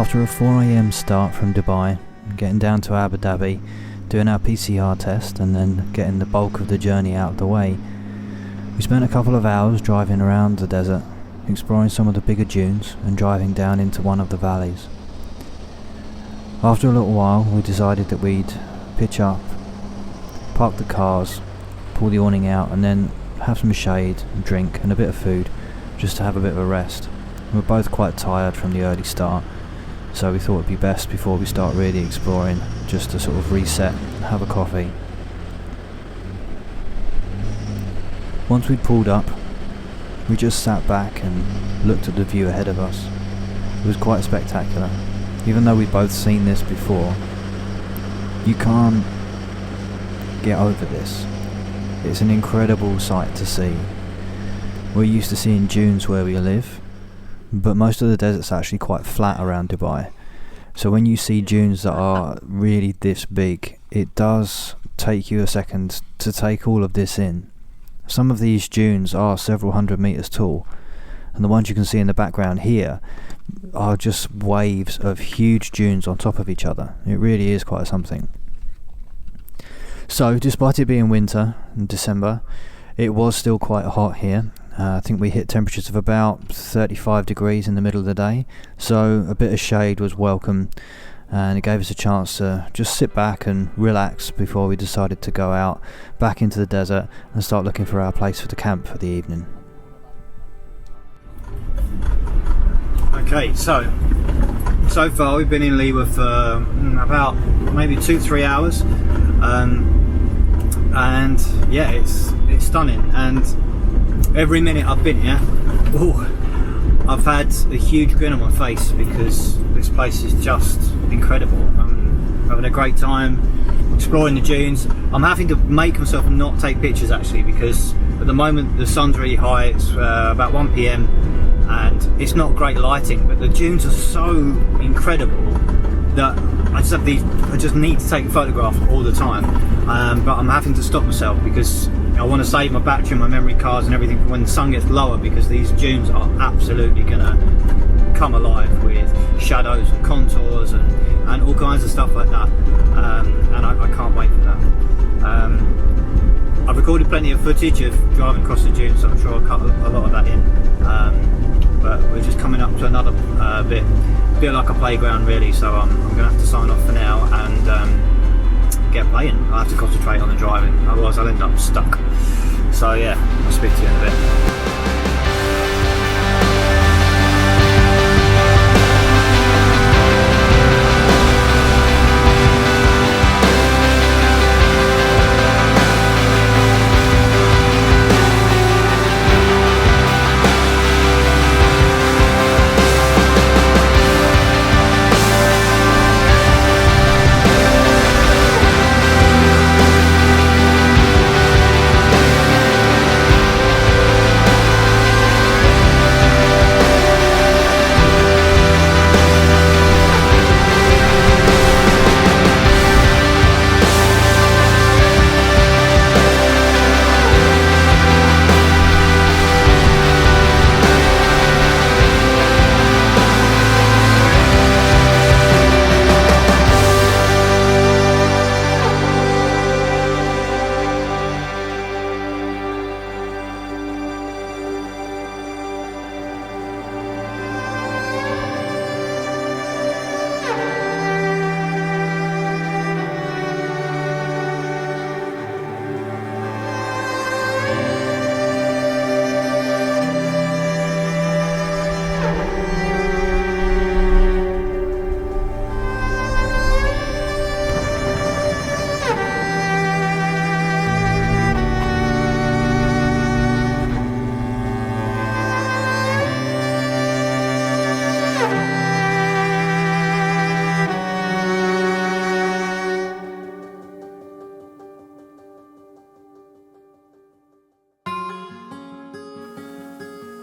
After a 4 AM start from Dubai, getting down to Abu Dhabi, doing our PCR test and then getting the bulk of the journey out of the way, we spent a couple of hours driving around the desert, exploring some of the bigger dunes and driving down into one of the valleys. After a little while, we decided that we'd pitch up, park the cars, pull the awning out and then have some shade, drink and a bit of food just to have a bit of a rest. We were both quite tired from the early start, so we thought it'd be best before we start really exploring just to sort of reset and have a coffee. Once we'd pulled up, we just sat back and looked at the view ahead of us. It was quite spectacular. Even though we'd both seen this before, you can't get over this. It's an incredible sight to see. We're used to seeing dunes where we live, but most of the desert's actually quite flat around Dubai. So when you see dunes that are really this big, it does take you a second to take all of this in. Some of these dunes are several hundred meters tall, and the ones you can see in the background here are just waves of huge dunes on top of each other. It really is quite something. So despite it being winter in December, it was still quite hot here. I think we hit temperatures of about 35 degrees in the middle of the day, so a bit of shade was welcome, and it gave us a chance to just sit back and relax before we decided to go out back into the desert and start looking for our place for the camp for the evening. Okay, so far we've been in Liwa for about maybe 2-3 hours, and yeah, it's stunning. And every minute I've been here, I've had a huge grin on my face because this place is just incredible. I'm having a great time exploring the dunes. I'm having to make myself not take pictures actually, because at the moment the sun's really high. It's about 1 PM and it's not great lighting, but the dunes are so incredible that I just need to take a photograph all the time. But I'm having to stop myself because I want to save my battery and my memory cards and everything for when the sun gets lower, because these dunes are absolutely gonna come alive with shadows and contours and all kinds of stuff like that. And I can't wait for that. I've recorded plenty of footage of driving across the dunes, so I'm sure I'll cut a lot of that in. But we're just coming up to another bit like a playground really, so I'm gonna have to sign off for now and get playing. I have to concentrate on the driving, otherwise I'll end up stuck. So yeah, I'll speak to you in a bit.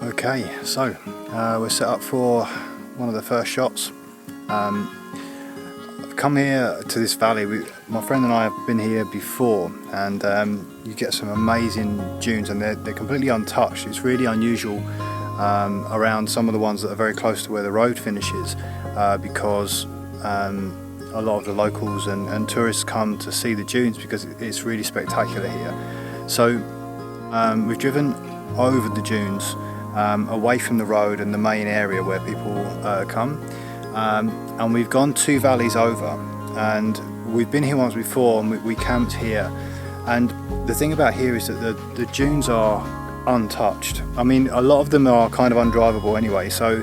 Okay, so we're set up for one of the first shots. I've come here to this valley. My friend and I have been here before, and you get some amazing dunes, and they're completely untouched. It's really unusual around some of the ones that are very close to where the road finishes. because a lot of the locals and tourists come to see the dunes because it's really spectacular here. So we've driven over the dunes, away from the road and the main area where people come, and we've gone 2 valleys over, and we've been here once before, and we camped here. And the thing about here is that the dunes are untouched. I mean, a lot of them are kind of undrivable anyway, so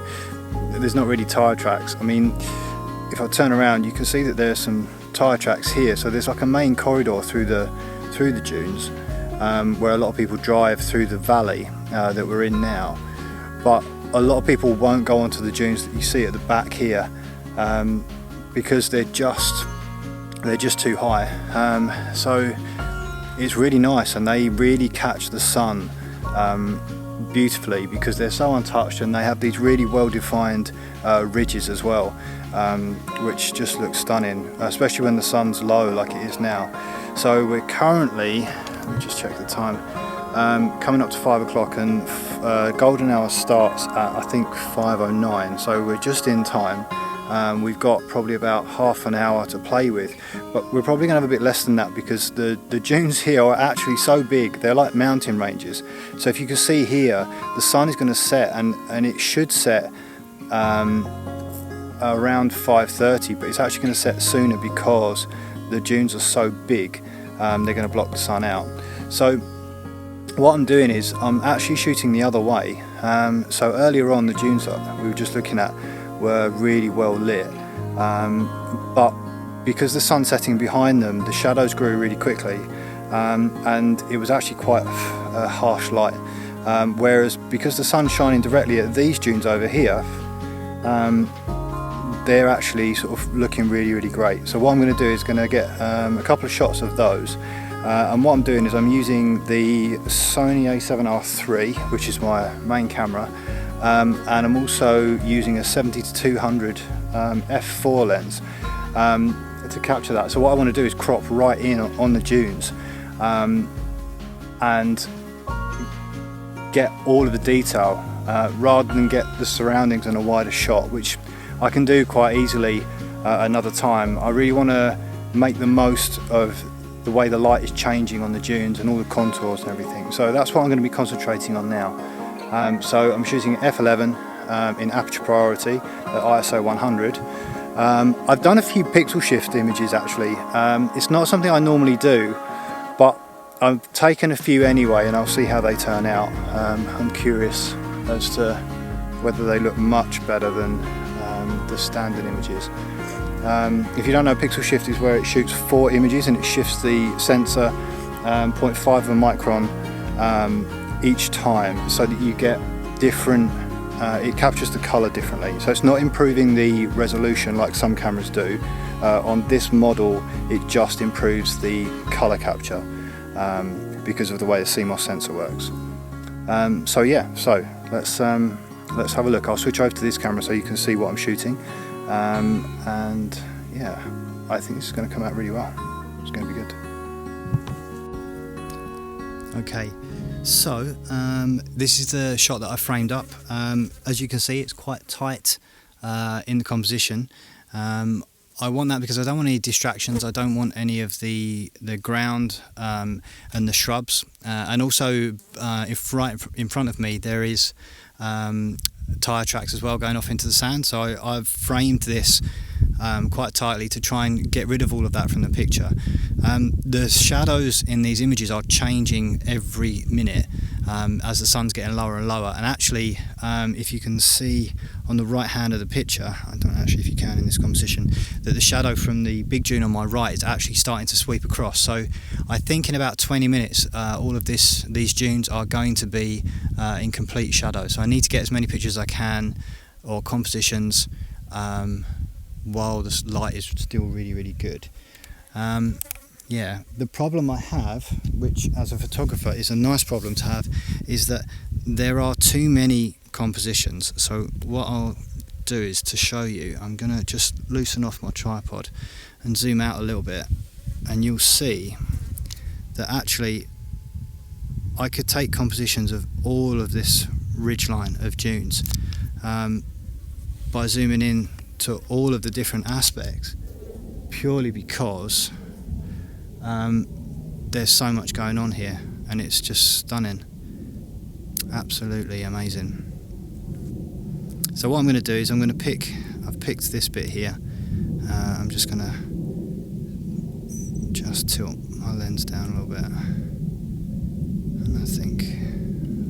there's not really tyre tracks. I mean, if I turn around, you can see that there's some tyre tracks here, so there's like a main corridor through the dunes, where a lot of people drive through the valley that we're in now. But a lot of people won't go onto the dunes that you see at the back here, because they're just too high. So it's really nice, and they really catch the sun beautifully because they're so untouched, and they have these really well-defined ridges as well, which just look stunning, especially when the sun's low like it is now. So we're currently, let me just check the time, coming up to 5 o'clock, and golden hour starts at I think 5:09, so we're just in time. We've got probably about half an hour to play with, but we're probably going to have a bit less than that because the dunes here are actually so big. They're like mountain ranges. So if you can see here, the sun is going to set, and it should set around 5:30, but it's actually going to set sooner because the dunes are so big. They're going to block the sun out. So what I'm doing is I'm actually shooting the other way. So earlier on, the dunes that we were just looking at were really well lit, but because the sun's setting behind them, the shadows grew really quickly, and it was actually quite a harsh light, whereas because the sun's shining directly at these dunes over here, they're actually sort of looking really great. So what I'm going to do is going to get a couple of shots of those, and what I'm doing is I'm using the Sony A7R III, which is my main camera, and I'm also using a 70-200 f4 lens to capture that. So what I want to do is crop right in on the dunes, and get all of the detail, rather than get the surroundings and a wider shot, which I can do quite easily another time. I really want to make the most of the way the light is changing on the dunes and all the contours and everything. So that's what I'm going to be concentrating on now. So I'm shooting f11 in aperture priority at ISO 100. I've done a few pixel shift images actually. It's not something I normally do, but I've taken a few anyway, and I'll see how they turn out. I'm curious as to whether they look much better than the standard images. If you don't know, pixel shift is where it shoots 4 images and it shifts the sensor 0.5 of a micron each time, so that you get different, it captures the colour differently. So it's not improving the resolution like some cameras do. On this model it just improves the colour capture because of the way the CMOS sensor works. So yeah, so let's have a look. I'll switch over to this camera so you can see what I'm shooting, and yeah, I think this is going to come out really well. It's going to be good. Okay, so this is the shot that I framed up. As you can see, it's quite tight in the composition. I want that because I don't want any distractions. I don't want any of the ground and the shrubs, and also right in front of me there is tyre tracks as well going off into the sand. So I've framed this quite tightly to try and get rid of all of that from the picture. The shadows in these images are changing every minute as the sun's getting lower and lower, and actually if you can see on the right hand of the picture, I don't know actually if you can in this composition, that the shadow from the big dune on my right is actually starting to sweep across. So I think in about 20 minutes all of these dunes are going to be in complete shadow. So I need to get as many pictures as I can, or compositions, while the light is still really good. Yeah, the problem I have, which as a photographer is a nice problem to have, is that there are too many compositions. So what I'll do is, to show you, I'm going to just loosen off my tripod and zoom out a little bit, and you'll see that actually I could take compositions of all of this ridgeline of dunes by zooming in to all of the different aspects, purely because there's so much going on here, and it's just stunning, absolutely amazing. So what I'm going to do is I've picked this bit here. I'm just going to tilt my lens down a little bit, and I think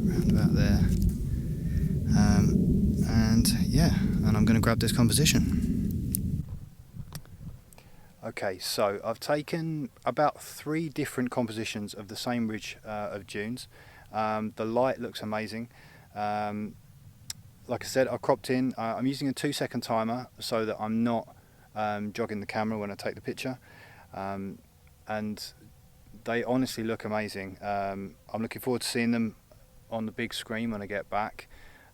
around about there, and I'm going to grab this composition. Okay, so I've taken about 3 different compositions of the same ridge of dunes. The light looks amazing. Like I said, I cropped in. I'm using a 2-second timer so that I'm not jogging the camera when I take the picture, and they honestly look amazing. I'm looking forward to seeing them on the big screen when I get back,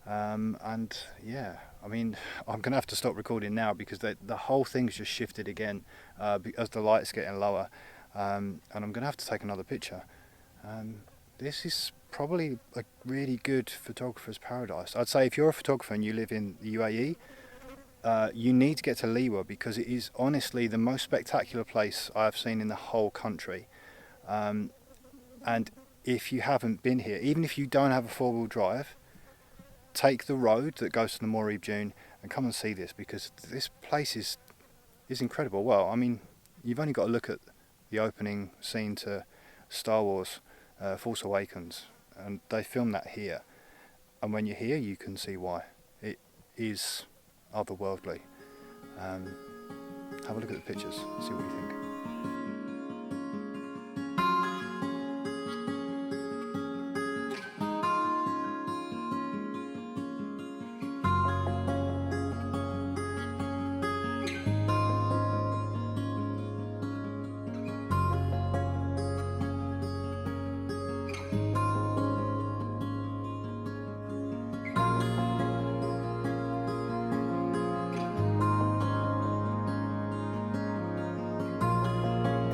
and yeah, I mean, I'm gonna have to stop recording now because the whole thing's just shifted again as the light's getting lower, and I'm gonna have to take another picture. This is probably a really good photographer's paradise. I'd say if you're a photographer and you live in the UAE, you need to get to Liwa, because it is honestly the most spectacular place I've seen in the whole country. And if you haven't been here, even if you don't have a 4-wheel drive, take the road that goes to the Morib Dune and come and see this, because this place is incredible. Well, I mean, you've only got to look at the opening scene to Star Wars Force Awakens, and they filmed that here, and when you're here you can see why. It is otherworldly. Have a look at the pictures, see what you think.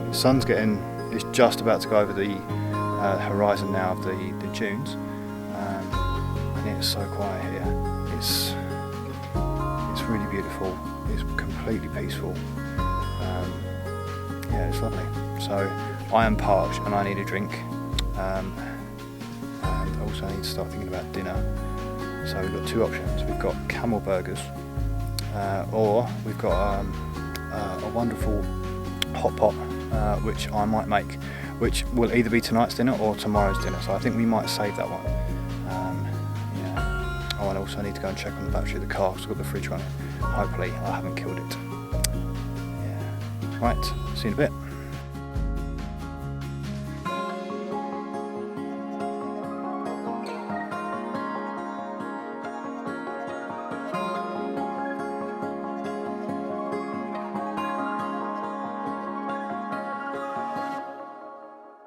The sun's it's just about to go over the horizon now of the dunes, and it's so quiet here. It's really beautiful. It's completely peaceful. Yeah, it's lovely. So I am parched and I need a drink, and also I need to start thinking about dinner. So we've got 2 options. We've got camel burgers, or we've got a wonderful hot pot, which I might make, which will either be tonight's dinner or tomorrow's dinner, so I think we might save that one. Yeah. Oh, and I also need to go and check on the battery of the car because I've got the fridge running. Hopefully I haven't killed it. Yeah. Right, see you in a bit.